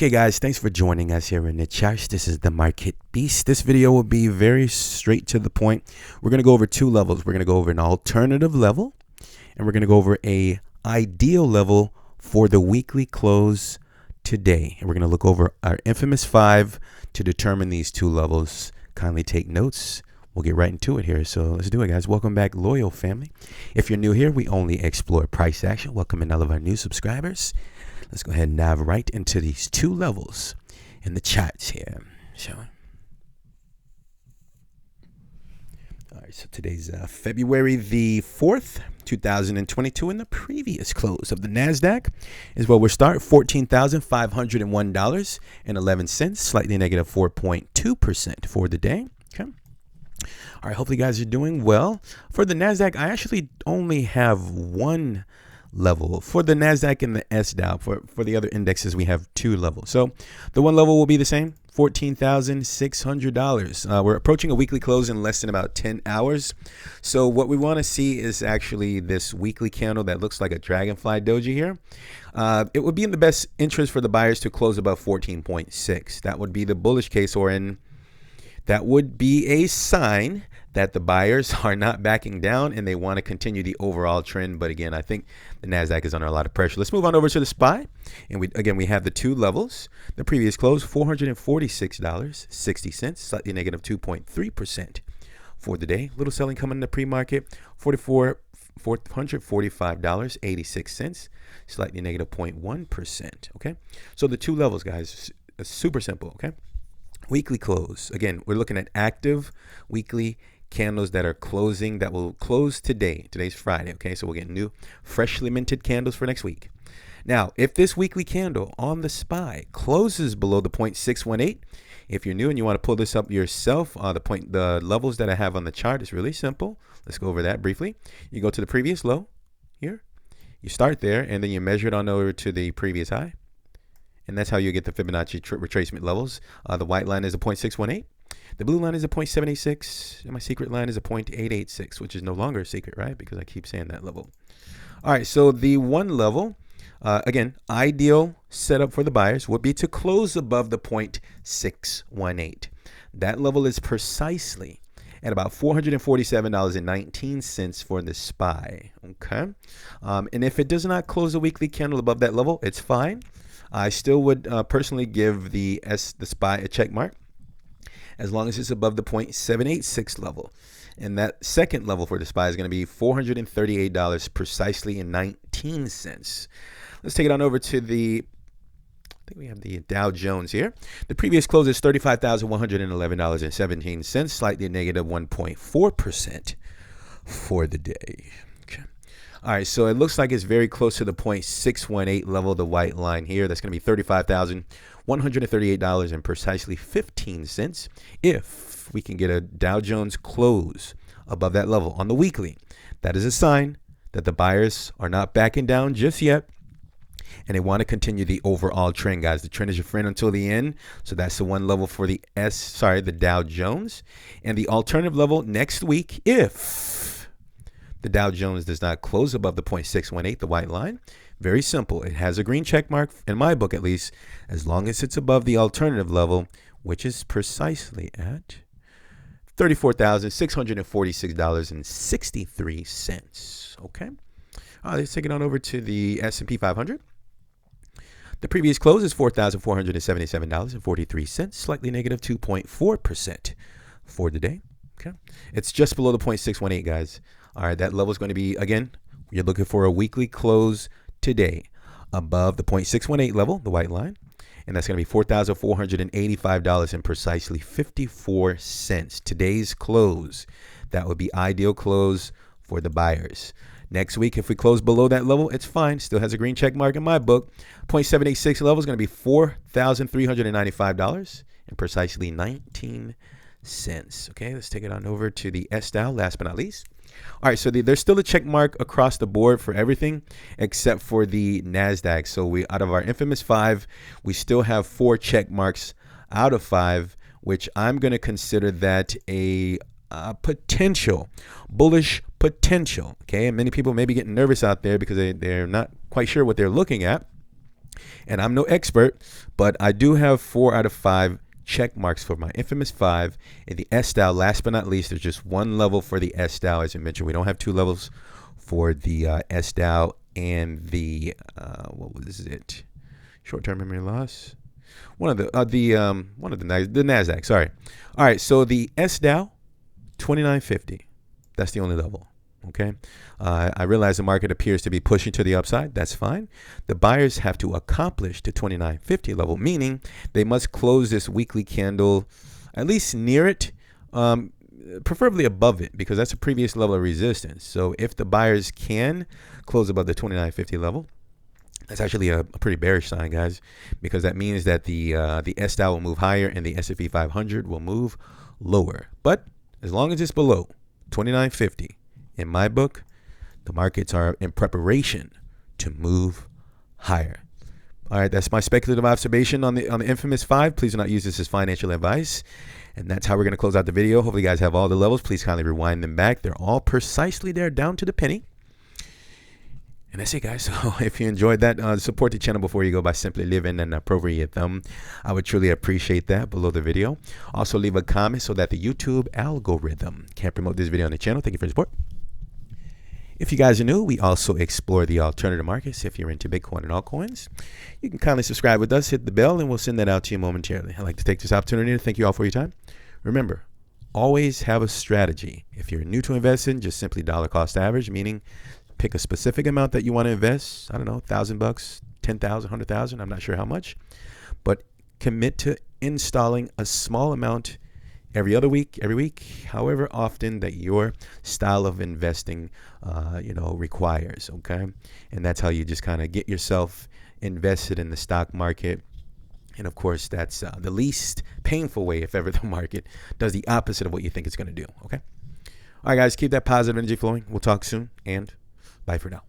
Okay guys, thanks for joining us here in the charts. This is the Market Beast. This video will be very straight to the point. We're going to go over two levels. We're going to go over an alternative level, and we're going to go over a ideal level for the weekly close today. And we're going to look over our infamous 5 to determine these two levels. Kindly take notes. We'll get right into it here. So let's do it, guys. Welcome back, loyal family. If you're new here, we only explore price action. Welcome in all of our new subscribers. Let's go ahead and dive right into these two levels in the charts here, shall we? All right, so today's February the 4th, 2022, and the previous close of the NASDAQ is where we'll start, $14,501.11, slightly negative 4.2% for the day. Okay. All right, hopefully you guys are doing well. For the NASDAQ, I actually only have one level. For the NASDAQ and the SDOW, for the other indexes, we have two levels. So the one level will be the same, $14,600. We're approaching a weekly close in less than about 10 hours. So what we want to see is actually this weekly candle that looks like a dragonfly doji here. It would be in the best interest for the buyers to close above 14.6. That would be the bullish case, that would be a sign that the buyers are not backing down and they want to continue the overall trend. But again, I think the NASDAQ is under a lot of pressure. Let's move on over to the SPY. And we have the two levels. The previous close, $446.60, slightly negative 2.3% for the day. Little selling coming in the pre-market, $445.86, slightly negative 0.1%. Okay, so the two levels, guys, it's super simple. Okay. Weekly close. Again, we're looking at active weekly candles that are closing, that will close today. Today's Friday. Okay, so we'll get new, freshly minted candles for next week. Now, if this weekly candle on the SPY closes below the 0.618, if you're new and you want to pull this up yourself, the levels that I have on the chart is really simple. Let's go over that briefly. You go to the previous low here, you start there, and then you measure it on over to the previous high. And that's how you get the Fibonacci retracement levels. The white line is a 0.618. The blue line is a 0.786. And my secret line is a 0.886, which is no longer a secret, right? Because I keep saying that level. All right, so the one level, again, ideal setup for the buyers would be to close above the 0.618. That level is precisely at about $447.19 for the SPY. Okay. And if it does not close a weekly candle above that level, it's fine. I still would personally give the SPY a check mark as long as it's above the 0.786 level. And that second level for the SPY is going to be $438 precisely and 19 cents. Let's take it on over to I think we have the Dow Jones here. The previous close is $35,111.17, slightly negative 1.4% for the day. All right, so it looks like it's very close to the 0.618 level, the white line here. That's going to be $35,138 and precisely 15 cents if we can get a Dow Jones close above that level on the weekly. That is a sign that the buyers are not backing down just yet, and they want to continue the overall trend, guys. The trend is your friend until the end. So that's the one level for the Dow Jones. And the alternative level next week, if the Dow Jones does not close above the 0.618, the white line. Very simple. It has a green check mark, in my book at least, as long as it's above the alternative level, which is precisely at $34,646.63. Okay. Let's take it on over to the S&P 500. The previous close is $4,477.43, slightly negative 2.4% for the day. Okay. It's just below the 0.618, guys. All right, that level is going to be, again, you're looking for a weekly close today above the 0.618 level, the white line, and that's going to be $4,485 and precisely 54 cents. Today's close, that would be ideal close for the buyers. Next week, if we close below that level, it's fine. Still has a green check mark in my book. 0.786 level is going to be $4,395 and precisely 19 cents. Okay, let's take it on over to the SDOW, last but not least. All right, so there's still a check mark across the board for everything except for the NASDAQ. So out of our infamous 5, we still have 4 check marks out of 5, which I'm going to consider that a potential bullish potential. Okay, and many people may be getting nervous out there because they're not quite sure what they're looking at. And I'm no expert, but I do have 4 out of 5 check marks for my infamous 5 in the SDOW. Last but not least, there's just one level for the SDOW. As I mentioned, we don't have 2 levels for the SDOW and the what was it? Short-term memory loss. One of the NASDAQ. Sorry. All right. So the SDOW 2950. That's the only level. Okay. I realize the market appears to be pushing to the upside. That's fine. The buyers have to accomplish the 2950 level, meaning they must close this weekly candle at least near it, preferably above it, because that's a previous level of resistance. So if the buyers can close above the 2950 level, that's actually a pretty bearish sign, guys, because that means that the SDOW will move higher and the S&P 500 will move lower. But as long as it's below 2950, in my book, the markets are in preparation to move higher. All right, that's my speculative observation on the infamous 5. Please do not use this as financial advice. And that's how we're going to close out the video. Hopefully you guys have all the levels. Please kindly rewind them back. They're all precisely there, down to the penny. And that's it, guys. So if you enjoyed that, support the channel before you go by simply leaving an appropriate thumb. I would truly appreciate that below the video. Also, leave a comment so that the YouTube algorithm can promote this video on the channel. Thank you for your support. If you guys are new, we also explore the alternative markets. If you're into Bitcoin and altcoins, you can kindly subscribe with us, hit the bell, and we'll send that out to you momentarily. I'd like to take this opportunity to thank you all for your time. Remember, always have a strategy. If you're new to investing, just simply dollar cost average, meaning pick a specific amount that you want to invest. I don't know, $1,000, 10,000, 100,000. I'm not sure how much, but commit to installing a small amount every other week, every week, however often that your style of investing, requires. Okay. And that's how you just kind of get yourself invested in the stock market. And of course, that's the least painful way if ever the market does the opposite of what you think it's going to do. Okay. All right, guys, keep that positive energy flowing. We'll talk soon, and bye for now.